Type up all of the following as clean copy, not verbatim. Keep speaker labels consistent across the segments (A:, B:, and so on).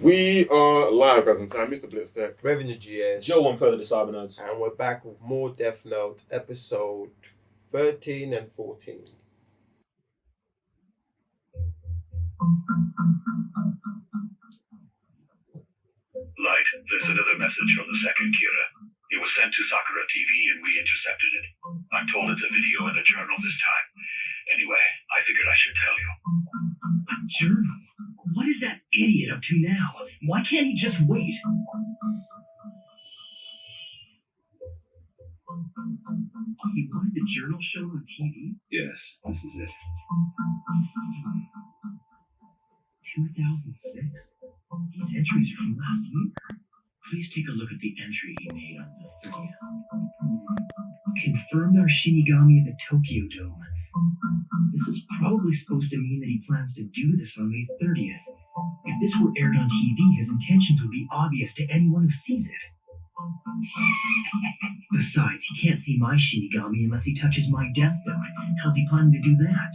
A: We are live, guys, in time. Mr. Blitztech.
B: Revenue GS.
C: Joe on further the cyber notes.
B: And we're back with more Death Note, episode 13 and 14.
D: Light, there's another message from the second Kira. It was sent to Sakura TV and we intercepted it. I'm told it's a video in a journal this time. Anyway, I figured I should tell you.
E: A journal? What is that idiot up to now? Why can't he just wait? He wanted the journal shown on TV?
D: Yes, this is it.
E: 2006? These entries are from last year. Please take a look at the entry he made on the 30th. Confirmed our shinigami at the Tokyo Dome. This is probably supposed to mean that he plans to do this on May 30th. If this were aired on TV, his intentions would be obvious to anyone who sees it. Besides, he can't see my shinigami unless he touches my death note. How's he planning to do that?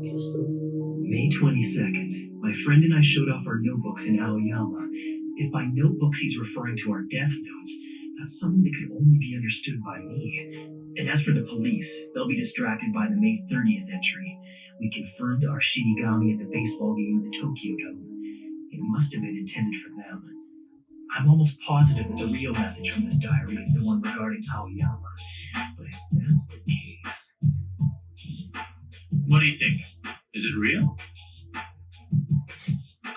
A: Interesting.
E: May 22nd. My friend and I showed off our notebooks in Aoyama. If by notebooks he's referring to our death notes, that's something that could only be understood by me. And as for the police, they'll be distracted by the May 30th entry. We confirmed our shinigami at the baseball game at the Tokyo Dome. It must have been intended for them. I'm almost positive that the real message from this diary is the one regarding Aoyama. But if that's the case...
F: What do you think? Is it real?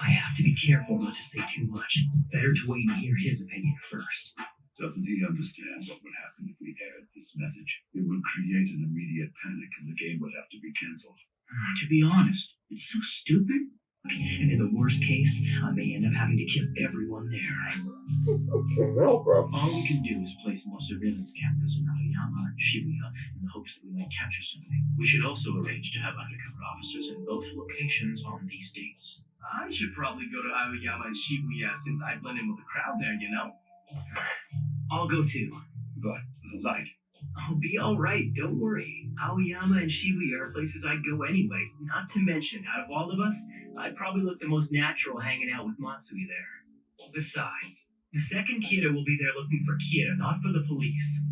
E: I have to be careful not to say too much. Better to wait and hear his opinion first.
D: Doesn't he understand what would happen if we aired this message? It would create an immediate panic and the game would have to be cancelled.
E: To be honest, it's so stupid. And in the worst case, I may end up having to kill everyone there.
A: Okay, well, bro.
F: All we can do is place more surveillance cameras in Aoyama and Shibuya in the hopes that we might capture something. We should also arrange to have undercover officers in both locations on these dates.
G: I should probably go to Aoyama and Shibuya since I blend in with the crowd there, you know?
E: I'll go too.
D: But, Light,
E: I'll be alright, don't worry. Aoyama and Shibuya are places I'd go anyway. Not to mention, out of all of us, I'd probably look the most natural hanging out with Matsui there. Besides, the second Kira will be there looking for Kira, not for the police.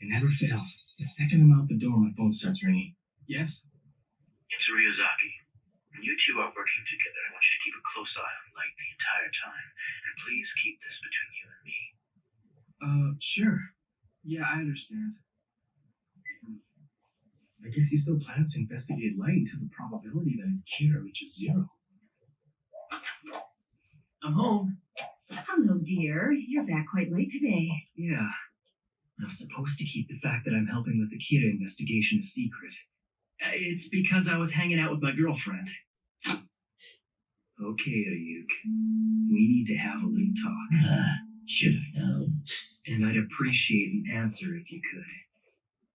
G: It never fails. The second I'm out the door, my phone starts ringing. Yes?
D: it's Ryuzaki. When you two are working together, I want you to keep a close eye on Light the entire time. And please keep this between you and me.
G: Sure. Yeah, I understand. I guess he still plans to investigate Light until the probability that his Kira reaches 0.
E: I'm home.
H: Hello, dear. You're back quite late today.
E: Yeah. I'm supposed to keep the fact that I'm helping with the Kira investigation a secret. It's because I was hanging out with my girlfriend. Okay, Ryuk. We need to have a little talk. Should have known. And I'd appreciate an answer if you could.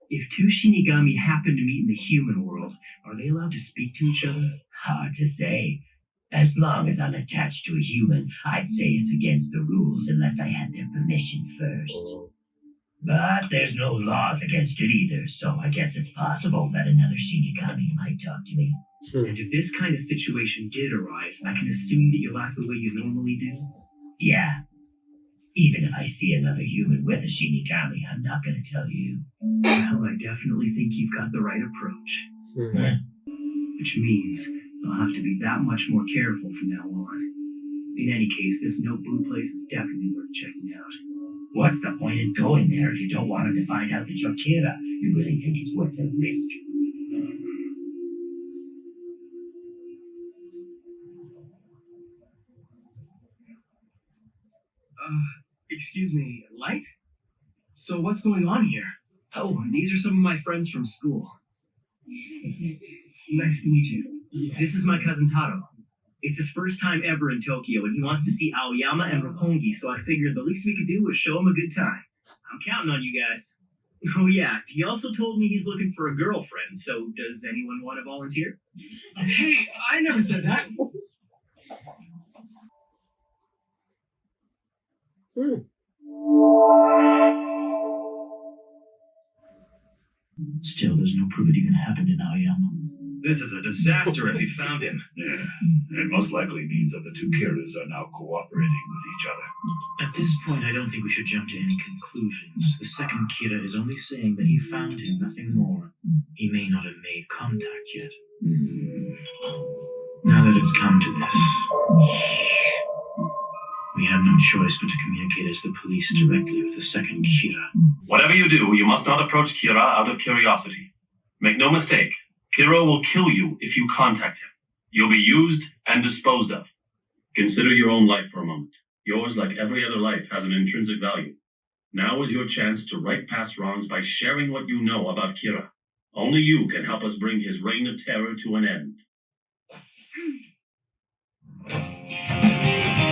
E: If two Shinigami happen to meet in the human world, are they allowed to speak to each other?
I: Hard to say. As long as I'm attached to a human, I'd say it's against the rules unless I had their permission first. But there's no laws against it either, so I guess it's possible that another Shinigami might talk to me.
E: And if this kind of situation did arise, I can assume that you'll act the way you normally do?
I: Yeah. Even if I see another human with a Shinigami, I'm not gonna tell you.
E: Well, I definitely think you've got the right approach. Which means I'll have to be that much more careful from now on. In any case, this no blue place is definitely worth checking out.
I: What's the point in going there if you don't want him to find out that you're Kira? You really think it's worth the risk?
G: Excuse me, Light? So what's going on here?
E: Oh, these are some of my friends from school.
G: Nice to meet you.
E: This is my cousin Taro. It's his first time ever in Tokyo, and he wants to see Aoyama and Roppongi, so I figured the least we could do was show him a good time. I'm counting on you guys. Oh yeah, he also told me he's looking for a girlfriend, so does anyone want to volunteer?
G: Hey, I never said that.
F: Still, there's no proof it even happened in Aoyama.
G: This is a disaster if you found him.
C: Yeah, it most likely means that the two Kiras are now cooperating with each other.
F: At this point, I don't think we should jump to any conclusions. The second Kira is only saying that he found him, nothing more. He may not have made contact yet. Now that it's come to this, we have no choice but to communicate as the police directly with the second Kira.
D: Whatever you do, you must not approach Kira out of curiosity. Make no mistake, Kira will kill you if you contact him. You'll be used and disposed of. Consider your own life for a moment. Yours, like every other life, has an intrinsic value. Now is your chance to right past wrongs by sharing what you know about Kira. Only you can help us bring his reign of terror to an end.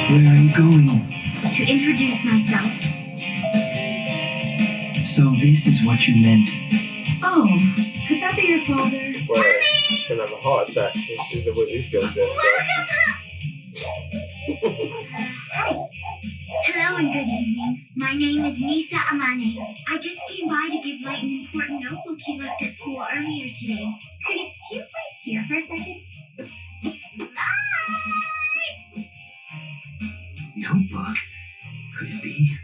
E: Where are you going?
H: To introduce myself.
E: So this is what you meant.
H: Oh, could that be your father?
B: Well, gonna have a heart attack. This is the way this girl's dressed up.
H: Hello and good evening. My name is Misa Amane. I just came by to give Light an important notebook he left at school earlier today. Could you wait here for a second? Light!
E: Notebook? Could it be?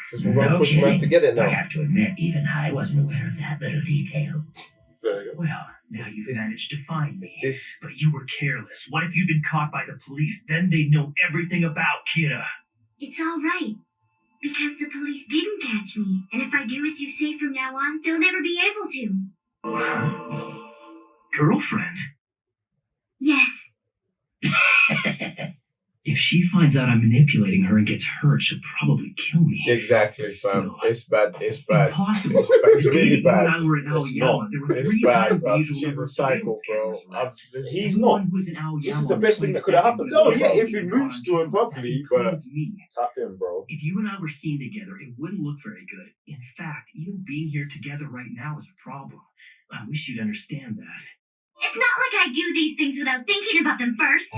B: Since we're gonna push them out together
I: I
B: now.
I: have to admit, even I wasn't aware of that little detail.
A: There you go.
E: Well, now you've managed to find me.
B: Is this?
E: But you were careless. What if you'd been caught by the police? Then they'd know everything about Kira.
H: It's all right. Because the police didn't catch me. And if I do as you say from now on, they'll never be able to.
E: Girlfriend?
H: Yes.
E: If she finds out I'm manipulating her and gets hurt, she'll probably kill me.
B: Exactly,
E: Still,
B: fam. It's bad. It's bad.
E: Impossible.
B: It's, bad. It's really
E: When
B: bad.
E: I were in
B: It's
E: Aoyama,
B: not.
E: there were
B: It's
E: 3
B: bad,
E: times the
B: bro.
E: usual
B: She's
E: number
B: a
E: of
B: psycho,
E: surveillance
B: bro.
E: cameras around.
A: He's
E: The
A: not.
E: one who was in Aoyama
A: This is the
E: on
A: best thing that could have happened.
E: 22nd
A: No,
B: yeah, if
E: was
B: he moves to him properly, but-
E: includes me.
A: Tap in, bro.
E: If you and I were seen together, it wouldn't look very good. In fact, even being here together right now is a problem. I wish you'd understand that.
H: It's not like I do these things without thinking about them first.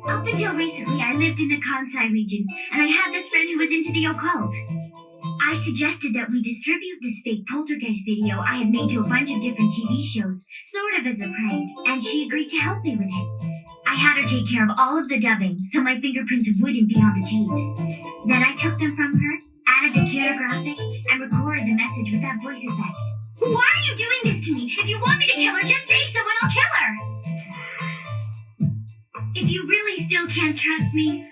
H: Up until recently, I lived in the Kansai region, and I had this friend who was into the occult. I suggested that we distribute this fake poltergeist video I had made to a bunch of different TV shows, sort of as a prank, and she agreed to help me with it. I had her take care of all of the dubbing, so my fingerprints wouldn't be on the tapes. Then I took them from her, added the Kira graphic, and recorded the message with that voice effect. Why are you doing this to me? If you want me to kill her, just say so and I'll kill her! If you really still can't trust me,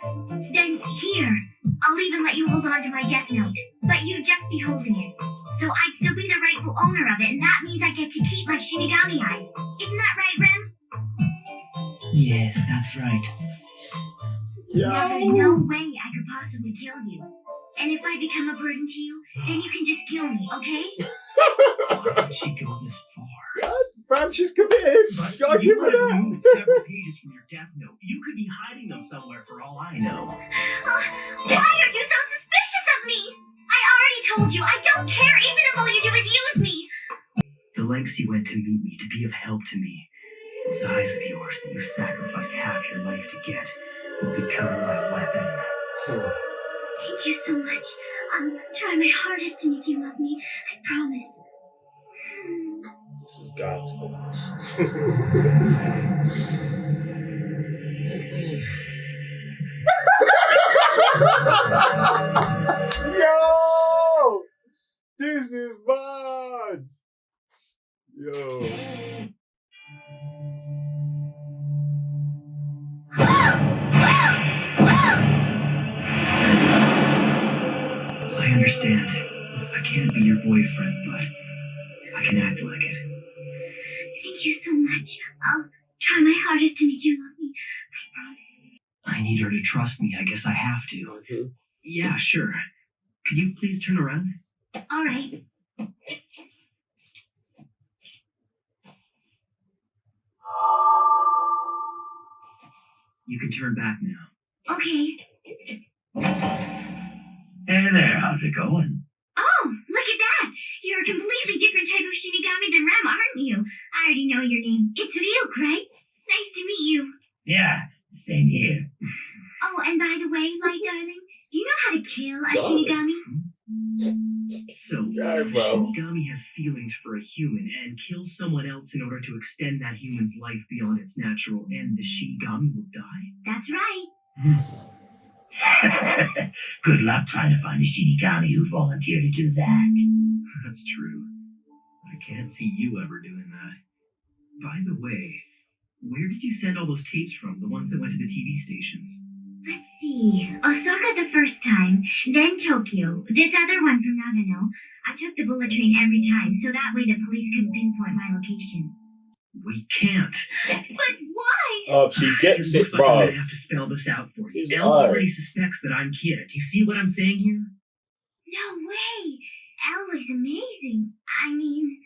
H: then here, I'll even let you hold on to my death note. But you'd just be holding it. So I'd still be the rightful owner of it, and that means I get to keep my shinigami eyes. Isn't that right, Rem?
E: Yes, that's right.
H: Now there's no way I could possibly kill you. And if I become a burden to you, then you can just kill me, okay?
E: Why did she go this far?
B: Fam, she's committed. You gotta give her
E: might have
B: that.
E: removed several pages from your death note. You could be hiding them somewhere for all I know.
H: Why are you so suspicious of me? I already told you, I don't care even if all you do is use me.
E: The lengths you went to meet me, to be of help to me. Those eyes of yours that you sacrificed half your life to get will become my weapon.
H: Thank you so much. I'll try my hardest to make you love me. I promise.
A: This is gangster.
B: Yo! This is bad! Yo.
E: I understand. I can't be your boyfriend, but I can act like it.
H: Thank you so much. I'll try my hardest to make you love me. I promise.
E: I need her to trust me. I guess I have to. Yeah, sure. Could you please turn around?
H: All right.
E: You can turn back now.
H: Okay.
I: Hey there, how's it going?
H: Oh, look at that. You're a completely different type of shinigami than Rem, aren't you? I already know your name. It's Ryuk, right? Nice to meet you.
I: Yeah, same here.
H: Oh, and by the way, Light Darling, do you know how to kill a
B: Darling.
H: shinigami?
E: So,
B: Yeah,
E: if a
B: bro.
E: shinigami has feelings for a human and kills someone else in order to extend that human's life beyond its natural end, the shinigami will die?
H: That's right.
I: Good luck trying to find a shinigami who'd volunteer to do that.
E: That's true. I can't see you ever doing that. By the way, where did you send all those tapes from, the ones that went to the TV stations?
H: Let's see. Osaka the first time, then Tokyo, this other one from Nagano. I took the bullet train every time, so that way the police couldn't pinpoint my location.
E: We can't.
H: But why?
A: Oh, if she gets
E: It
A: it,
E: looks like I'm
A: bro.
E: gonna have to spell this out for you.
A: His
E: Elle
A: eye.
E: already suspects that I'm Kira. Do you see what I'm saying here?
H: No way. Elle is amazing. I mean,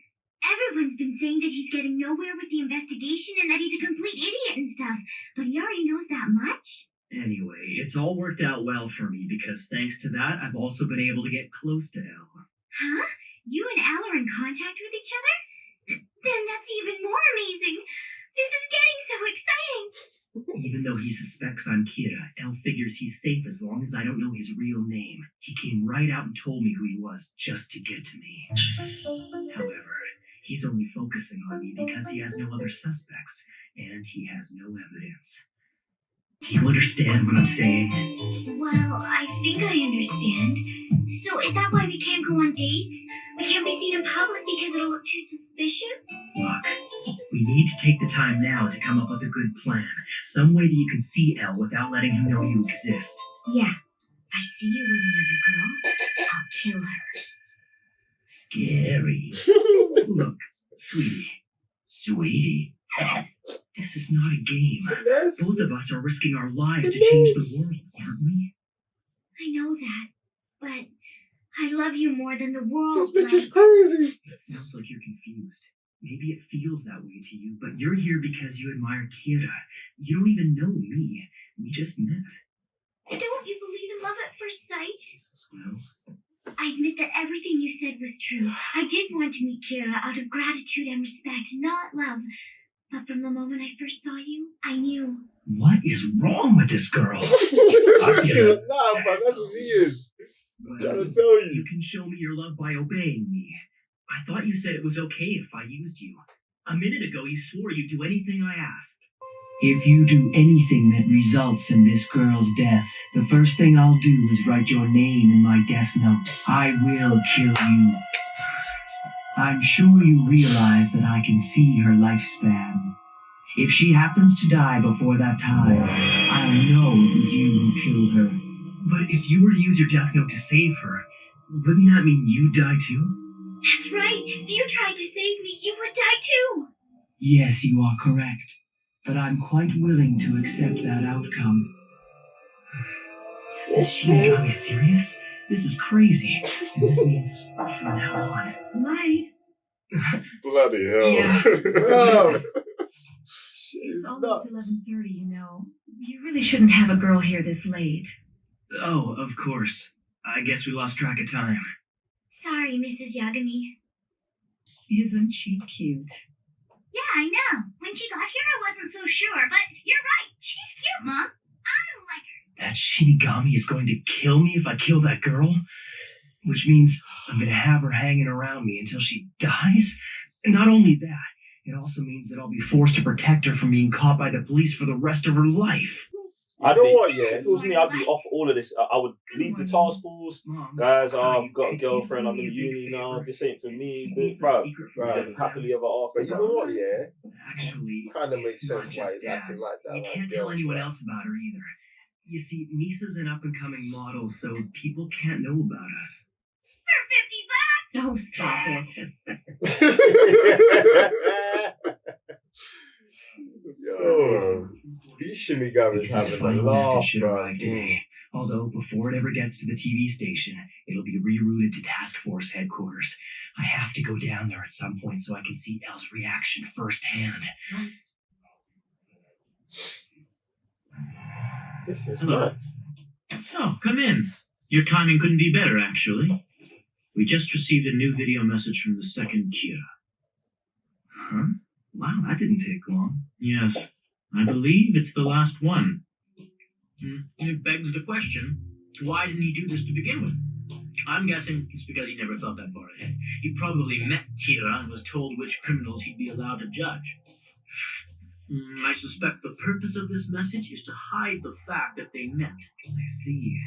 H: everyone's been saying that he's getting nowhere with the investigation and that he's a complete idiot and stuff, but he already knows that much?
E: Anyway, it's all worked out well for me because thanks to that, I've also been able to get close to Elle.
H: Huh? You and Elle are in contact with each other? Then that's even more amazing. This is getting so exciting.
E: Even though he suspects I'm Kira, Elle figures he's safe as long as I don't know his real name. He came right out and told me who he was just to get to me. However, he's only focusing on me because he has no other suspects, and he has no evidence. Do you understand what I'm saying?
H: Well, I think I understand. So is that why we can't go on dates? We can't be seen in public because it'll look too suspicious?
E: Look, we need to take the time now to come up with a good plan. Some way that you can see Elle without letting him know you exist.
H: Yeah. I see you with another girl. I'll kill her.
I: Scary.
E: Look, sweetie,
I: Sweetie.
E: this is not a game.
B: Yes.
E: Both of us are risking our lives to change the world, aren't we?
H: I know that, but I love you more than the world.
B: This bitch is
H: Light.
B: crazy.
E: It sounds like you're confused. Maybe it feels that way to you, but you're here because you admire Kira. You don't even know me. We just met.
H: Don't you believe in love at first sight?
B: Jesus Christ.
H: I admit that everything you said was true. I did want to meet Kira out of gratitude and respect, not love. But from the moment I first saw you, I knew.
E: What is wrong with this girl?
B: She's nah, fam. That's what she is.
E: Well,
B: I'm trying to tell
E: you
B: you.
E: can show me your love by obeying me. I thought you said it was okay if I used you. A minute ago, you swore you'd do anything I asked.
J: If you do anything that results in this girl's death, the first thing I'll do is write your name in my death note. I will kill you. I'm sure you realize that I can see her lifespan. If she happens to die before that time, I'll know it was you who killed her.
E: But if you were to use your death note to save her, wouldn't that mean you'd die too?
H: That's right. If you tried to save me, you would die too.
J: Yes, you are correct. But I'm quite willing to accept that outcome.
E: Is this shinigami serious? This is crazy. And this means from now on.
H: Light.
A: Bloody hell.
E: Yeah.
B: Bro.
K: It's almost 11:30, you know. You really shouldn't have a girl here this late.
E: Oh, of course. I guess we lost track of time.
H: Sorry, Mrs. Yagami.
K: Isn't she cute?
H: Yeah, I know. When she got here, I wasn't so sure, but you're right. She's cute, Mom. I like her.
E: That shinigami is going to kill me if I kill that girl? Which means I'm going to have her hanging around me until she dies? And not only that, it also means that I'll be forced to protect her from being caught by the police for the rest of her life.
B: You know what, yeah?
A: If it was me, I'd be off all of this. I would leave the task force.
E: Mom,
A: Guys,
E: sorry,
A: I've got a
E: can you
A: girlfriend,
E: do
A: I'm
E: me
A: in
E: a big
A: uni now,
E: favor?
A: this ain't for me.
E: Keep
A: But,
E: this a
A: bro,
E: secret from
B: Right.
E: my
A: live
E: family.
A: happily ever after.
B: But you
A: bro.
B: know what, yeah?
E: Actually,
B: Kind of makes
E: it's not
B: sense why
E: just
B: he's
E: that.
B: acting like that.
E: You
B: like
E: can't tell
B: girls,
E: anyone
B: right?
E: else about her either. You see, Misa's an up-and-coming model, so people can't know about us.
H: For $50.
K: Oh, stop it.
B: Yo, these shinigamis
E: Misa's
B: having a
E: final
B: laugh,
E: message should
B: bro.
E: arrive today. Although, before it ever gets to the TV station, it'll be rerouted to Task Force headquarters. I have to go down there at some point so I can see Elle's reaction firsthand.
B: This is
F: Hello.
B: nuts.
F: Oh, come in. Your timing couldn't be better, actually. We just received a new video message from the second Kira.
E: Huh? Wow, that didn't take long.
F: Yes. I believe it's the last one. It begs the question, why didn't he do this to begin with? I'm guessing it's because he never thought that far ahead. He probably met Kira and was told which criminals he'd be allowed to judge. I suspect the purpose of this message is to hide the fact that they met. I see.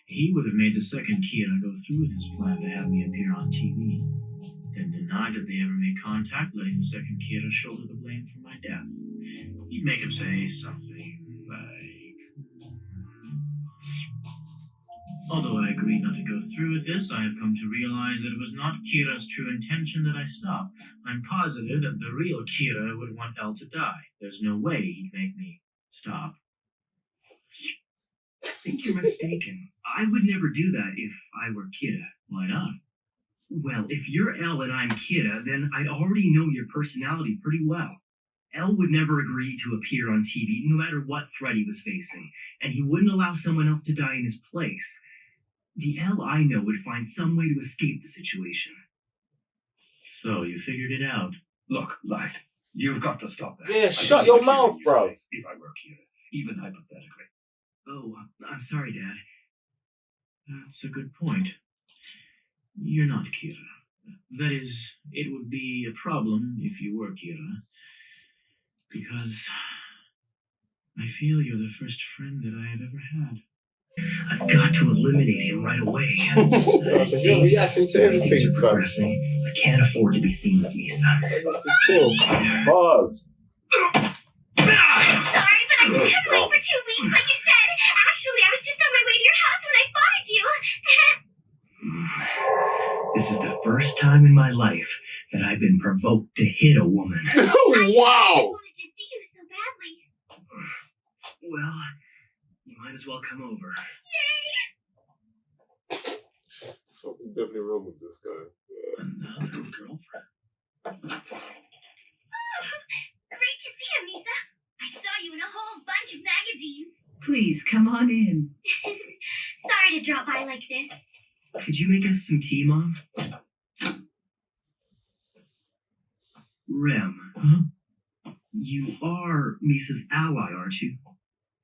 F: He would have made the second Kira go through with his plan to have me appear on TV, then deny that they ever made contact, letting the second Kira shoulder the blame for my death. He'd make him say something like... Although I agreed not to go through with this, I have come to realize that it was not Kira's true intention that I stop. I'm positive that the real Kira would want Elle to die. There's no way he'd make me stop.
E: I think you're mistaken. I would never do that if I were Kira.
F: Why not?
E: Well, if you're Elle and I'm Kira, then I'd already know your personality pretty well. Elle would never agree to appear on TV, no matter what threat he was facing, and he wouldn't allow someone else to die in his place. The Elle I know would find some way to escape the situation.
F: So, you figured it out.
C: Look, Light, you've got to stop that.
A: Yeah, shut your mouth, bro.
C: If I were Kira, even hypothetically.
E: Oh, I'm sorry, Dad.
F: That's a good point. You're not Kira. That is, it would be a problem if you were Kira. Because I feel you're the first friend that I have ever had.
E: I've got to eliminate him right away.
B: You're reacting to everything,
E: Things are
B: fam.
E: progressing. I can't afford to be seen with Misa.
B: It's a chill.
A: Pause.
H: I'm sorry, but I just had to wait for 2 weeks, like you said. Actually, I was just on my way to your house when I spotted you.
E: This is the first time in my life that I've been provoked to hit a woman.
H: I just wanted to see you so badly.
E: Well, you might as well come over.
A: Something definitely wrong with this guy.
F: Another girlfriend.
H: Great to see you, Misa. I saw you in a whole bunch of magazines.
K: Please, come on in.
H: Sorry to drop by like this.
E: Could you make us some tea, Mom? Rem, you are Misa's ally, aren't you?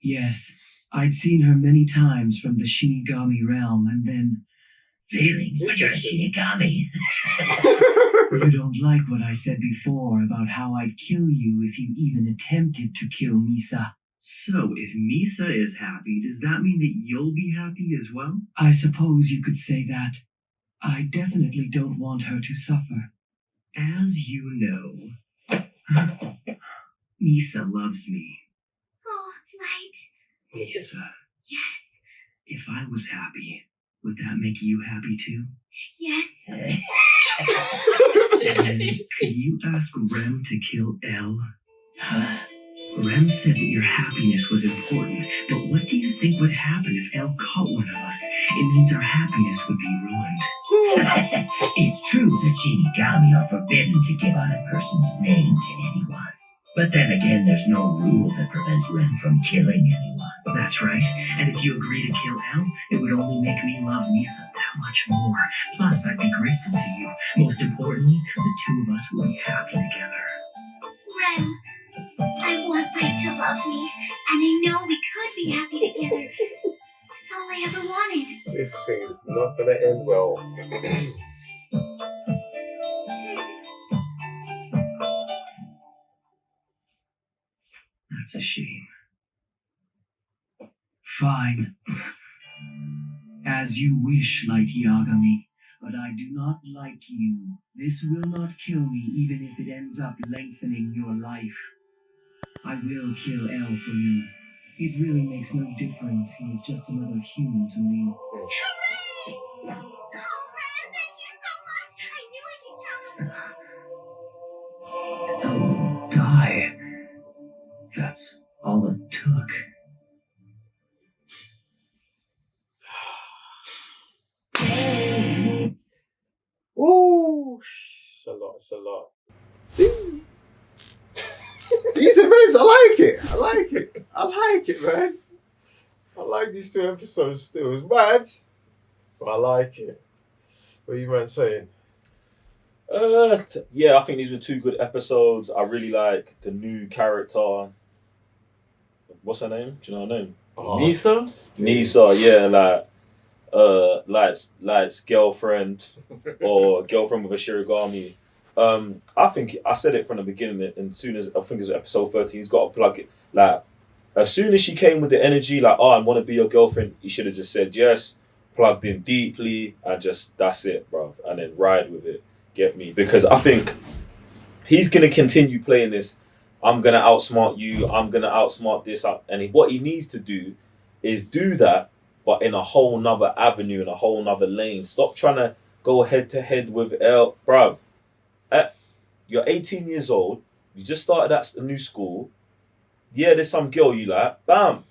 J: Yes, I'd seen her many times from the shinigami realm, and then...
I: Feelings, but you're a shinigami.
J: You don't like what I said before about how I'd kill you if you even attempted to kill Misa.
E: So, if Misa is happy, does that mean that you'll be happy as well?
J: I suppose you could say that. I definitely don't want her to suffer.
E: As you know, Misa loves me.
H: Oh, Light.
E: Misa,
H: Yes.
E: if I was happy, would that make you happy too?
H: Yes.
E: And could you ask Rem to kill Elle? Rem said that your happiness was important, but what do you think would happen if Elle caught one of us? It means our happiness would be ruined.
I: It's true that shinigami are forbidden to give out a person's name to anyone. But then again, there's no rule that prevents Ren from killing anyone.
E: That's right. And if you agree to kill Elle, it would only make me love Misa that much more. Plus, I'd be grateful to you. Most importantly, the two of us would be happy together.
H: Rem, I want Light to love me, and I know we could be happy together. That's all I ever wanted.
B: This thing's not gonna end well.
E: That's a shame.
J: Fine. As you wish, Light Yagami, but I do not like you. This will not kill me even if it ends up lengthening your life. I will kill Elle for you. It really makes no difference. He is just another human to me.
H: Hooray! Oh, Rem, thank you so much. I knew I could count on you.
E: Elle won't die. That's all it took.
B: Ooh, it's a lot. These events, I like it, man. I like these 2 episodes still. It's bad, but I like it. What are you man saying?
A: Yeah, I think these were 2 good episodes. I really like the new character.
L: what's her name? Do you know her name?
A: Misa?
L: Misa, yeah, like girlfriend or girlfriend with a shirigami. I think I said it from the beginning, and soon as I think it was episode 13, he's got to plug it. Like, as soon as she came with the energy, like, oh, I want to be your girlfriend, he should have just said yes, plugged in deeply, and just that's it, bro, and then ride with it. Get me? Because I think he's gonna continue playing this. I'm gonna outsmart you. I'm gonna outsmart this. And what he needs to do is do that, but in a whole nother avenue, in a whole nother lane. Stop trying to go head to head with L, bruv. You're 18 years old. You just started at a new school. Yeah, there's some girl you like. Bam,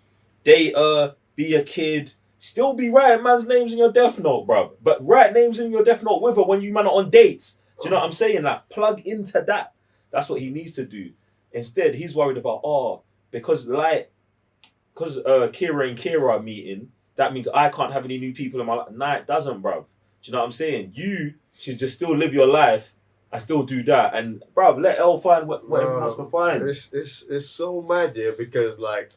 L: date her. Be a kid. Still be writing man's names in your death note, bruv. But write names in your death note with her when you man are on dates. Do you know what I'm saying? Like, plug into that. That's what he needs to do. Instead, he's worried about, because Kira and Kira are meeting, that means I can't have any new people in my life. Nah, it doesn't, bruv. Do you know what I'm saying? You should just still live your life and still do that. And, bruv, let Elle find whatever he wants to find.
B: It's so mad, yeah, because, like,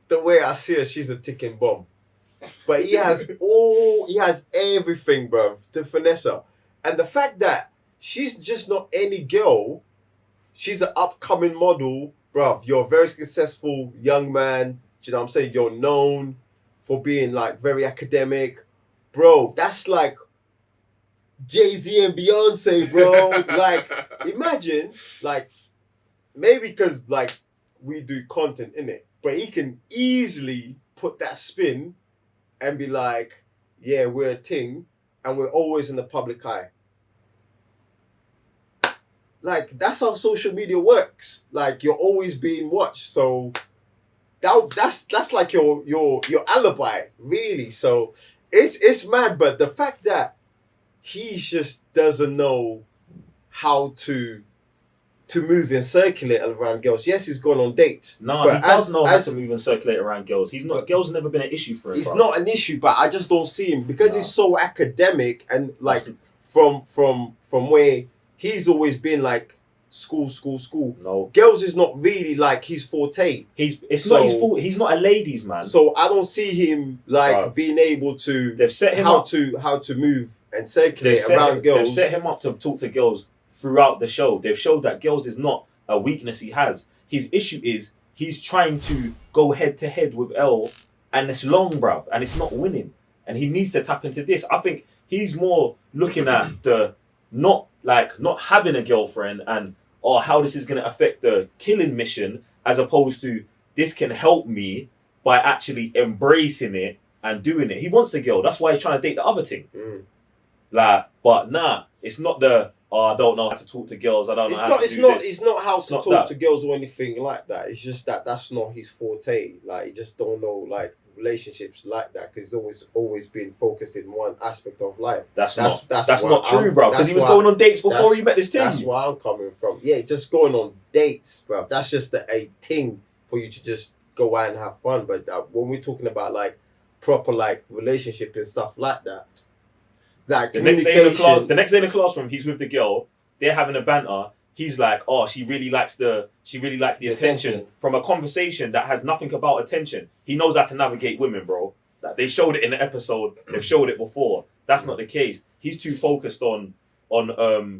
B: the way I see her, she's a ticking bomb. But he has everything, bruv, to finesse her. And the fact that she's just not any girl, she's an upcoming model, bruv. You're a very successful young man. Do you know what I'm saying? You're known for being like very academic. Bro, that's like Jay-Z and Beyonce, bro. Like, imagine, like, maybe because like we do content in it, but he can easily put that spin and be like, yeah, we're a ting and we're always in the public eye. Like, that's how social media works. Like, you're always being watched. So that's like your alibi, really. So it's mad, but the fact that he just doesn't know how to move and circulate around girls. Yes, he's gone on dates.
L: No, he does know how to move and circulate around girls. He's not. Girls never been an issue for him.
B: It's not an issue, but I just don't see him because he's so academic and like from where he's always been like school.
L: No,
B: girls is not really like his forte.
L: It's not his fault. He's not a ladies' man.
B: So I don't see him like being able to.
L: They've set him
B: how
L: up
B: to move and circulate around girls.
L: They've set him up to talk to girls throughout the show. They've showed that girls is not a weakness he has. His issue is he's trying to go head to head with Elle, and it's long, bruv, and it's not winning. And he needs to tap into this. I think he's more looking at the not having a girlfriend and how this is going to affect the killing mission, as opposed to this can help me by actually embracing it and doing it. He wants a girl. That's why he's trying to date the other thing. Like, but nah, it's not the I don't know how to talk to girls. I don't know how to do this.
B: It's not how to talk to girls or anything like that. It's just that that's not his forte. Like, he just don't know like relationships like that because he's always been focused in one aspect of life. That's
L: not true, bro. Because he was going on dates before he met this thing.
B: That's where I'm coming from. Yeah, just going on dates, bro. That's just a thing for you to just go out and have fun. But when we're talking about like proper like relationship and stuff like that. Like
L: the next day in the classroom, he's with the girl. They're having a banter. He's like, she really likes the attention from a conversation that has nothing about attention. He knows how to navigate women, bro. Like, they showed it in the episode. They've showed it before. That's not the case. He's too focused on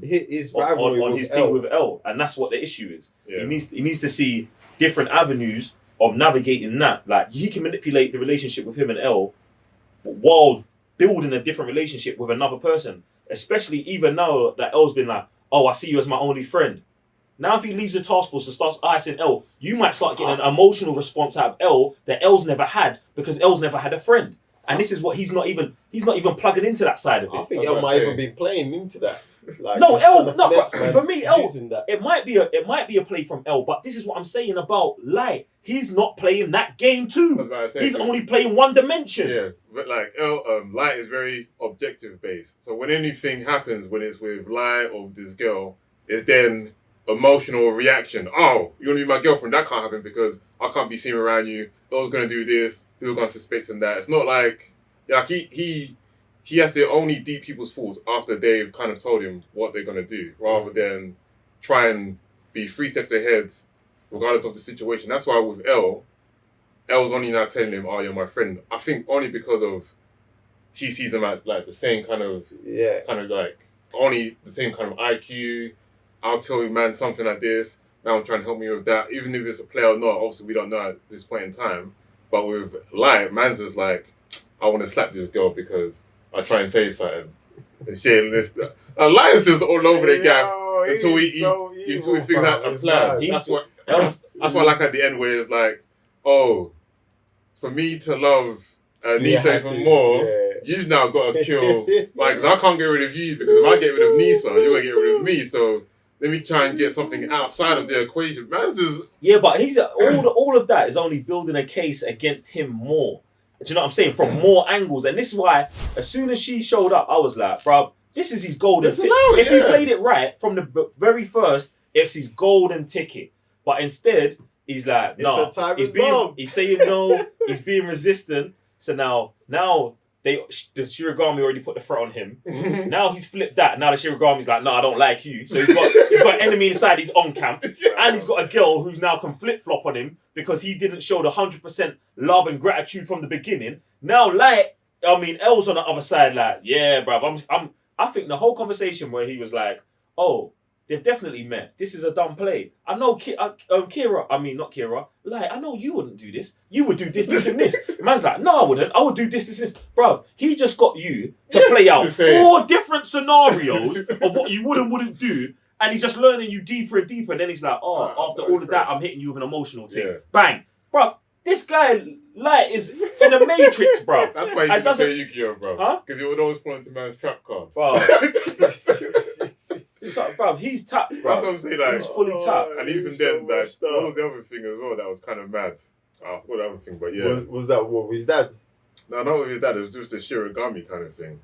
L: his thing with Elle, and that's what the issue is. Yeah. He needs to see different avenues of navigating that. Like, he can manipulate the relationship with him and Elle while building a different relationship with another person, especially even now that Elle's been like, I see you as my only friend. Now if he leaves the task force and starts icing Elle, you might start getting an emotional response out of Elle that Elle's never had because Elle's never had a friend. And this is what he's not even plugging into that side of it.
B: I think Elle might even be playing into that. Like,
L: no, Elle, for me, Elle, it might be a play from Elle, but this is what I'm saying about Light. He's not playing that game too. He's only playing one dimension.
A: Yeah, but like Light is very objective based. So when anything happens, when it's with Light or with this girl, it's then emotional reaction. Oh, you want to be my girlfriend? That can't happen because I can't be seen around you. Elle's gonna do this. People are gonna suspect him that. It's not like he has to only deep people's thoughts after they've kind of told him what they're gonna do, rather than try and be 3 steps ahead regardless of the situation. That's why with L's only now telling him, "Oh, you're my friend." I think only because of he sees him at like the same kind of like only the same kind of IQ. I'll tell you, man, something like this. Now I'm trying to help me with that, even if it's a player or not. Obviously, we don't know at this point in time. But with Light, man's just like, I want to slap this girl because I try and say something. And shit, Light is just all over the gaff until he figures out a plan. That's why, like at the end, where it's like, oh, for me to love Nisa even more, you've now got to kill. Like, 'cause I can't get rid of you because if I get rid of Nisa, you're gonna get rid of me. So let me try and get something outside of the equation. Man's just
L: but he's all of that is only building a case against him more. Do you know what I'm saying? From more angles, and this is why as soon as she showed up, I was like, bruv, this is his golden ticket. If he played it right from the very first, it's his golden ticket. But instead, he's like, no, he's saying no, he's being resistant. So now the Shinigami already put the threat on him. Now he's flipped that. Now the Shinigami's like, no, I don't like you. So he's got an enemy inside his own camp, and he's got a girl who now can flip flop on him because he didn't show the 100% love and gratitude from the beginning. Now L's on the other side, like, yeah, bruv, I think the whole conversation where he was like, oh, they've definitely met. This is a dumb play. I know not Kira. Like, I know you wouldn't do this. You would do this, this, and this. Man's like, no, I wouldn't. I would do this, this, this. Bruv, he just got you to play out 4 different scenarios of what you would and wouldn't do, and he's just learning you deeper and deeper. And then he's like, after all of that, I'm hitting you with an emotional thing. Yeah. Bang. Bruv, this guy, Light, is in a matrix, bruv.
A: That's why he's say Yu-Gi-Oh, bruv. Huh? Because he would always fall into man's trap cards.
L: It's like, bruv, he's tapped, bruv.
A: That's what I'm saying, like,
L: he's fully tapped.
A: And even then, like, what was the other thing as well that was kind of mad? I forgot the other thing, but yeah.
B: Was that what with his dad?
A: No, not with his dad. It was just a Shinigami kind of thing.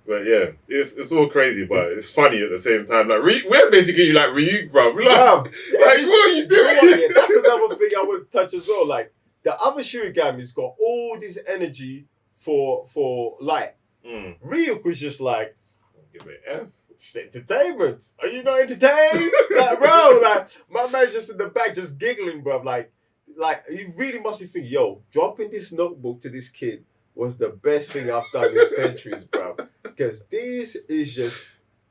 A: But yeah, it's all crazy, but it's funny at the same time. Like, we're basically like Ryuk, bruv. Like, what are you doing?
B: That's another thing I would touch as well. Like, the other Shinigami's got all this energy for Light. Ryuk was just like,
A: give it F.
B: It's entertainment. Are you not entertained? Like, bro, like, my man's just in the back just giggling, bro. Like, he really must be thinking, yo, dropping this notebook to this kid was the best thing I've done in centuries, bro. Because this is just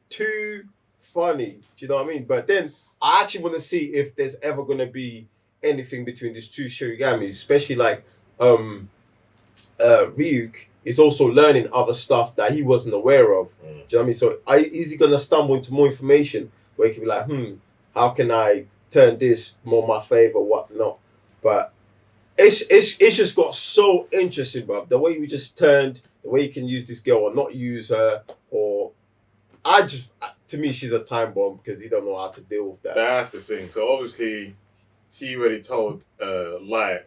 B: too funny. Do you know what I mean? But then I actually want to see if there's ever going to be anything between these two Shinigamis, especially like Ryuk is also learning other stuff that he wasn't aware of. Do you know what I mean? So is he going to stumble into more information where he can be like, how can I turn this more my favor, whatnot? But it's just got so interesting, bro. The way we just turned, the way you can use this girl or not use her, or to me, she's a time bomb because he don't know how to deal with that.
A: That's the thing. So obviously, she already told Light,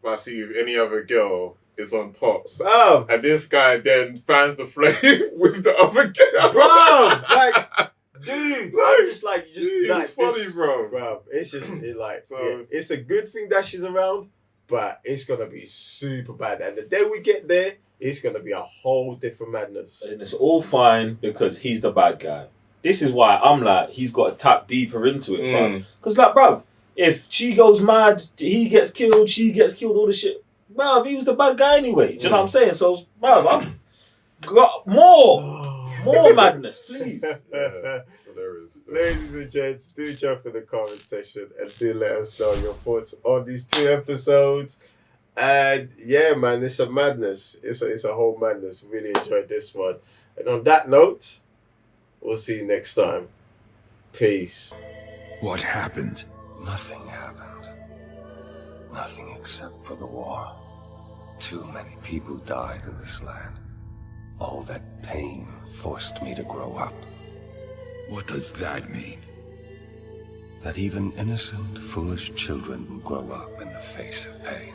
A: if I see you with any other girl, it's on tops.
B: Bro.
A: And this guy then fans the flame with the other girl.
B: Bro, like, dude, I'm just like,
A: it's funny,
B: this,
A: bro.
B: It's just it's a good thing that she's around, but it's gonna be super bad. And the day we get there, it's gonna be a whole different madness.
L: And it's all fine because he's the bad guy. This is why I'm like, he's got to tap deeper into it, bro. Because like, bruv, if she goes mad, he gets killed, she gets killed, all this shit. Bruv, he was the bad guy anyway. Do you know what I'm saying? So, bruv, I've got more madness, please.
B: Ladies and gents, do jump in the comment section and do let us know your thoughts on these 2 episodes. And yeah, man, it's a madness. It's a whole madness. Really enjoyed this one. And on that note, we'll see you next time. Peace.
M: What happened? Nothing happened. Nothing except for the war. Too many people died in this land. All that pain forced me to grow up.
N: What does that mean?
M: That even innocent, foolish children will grow up in the face of pain.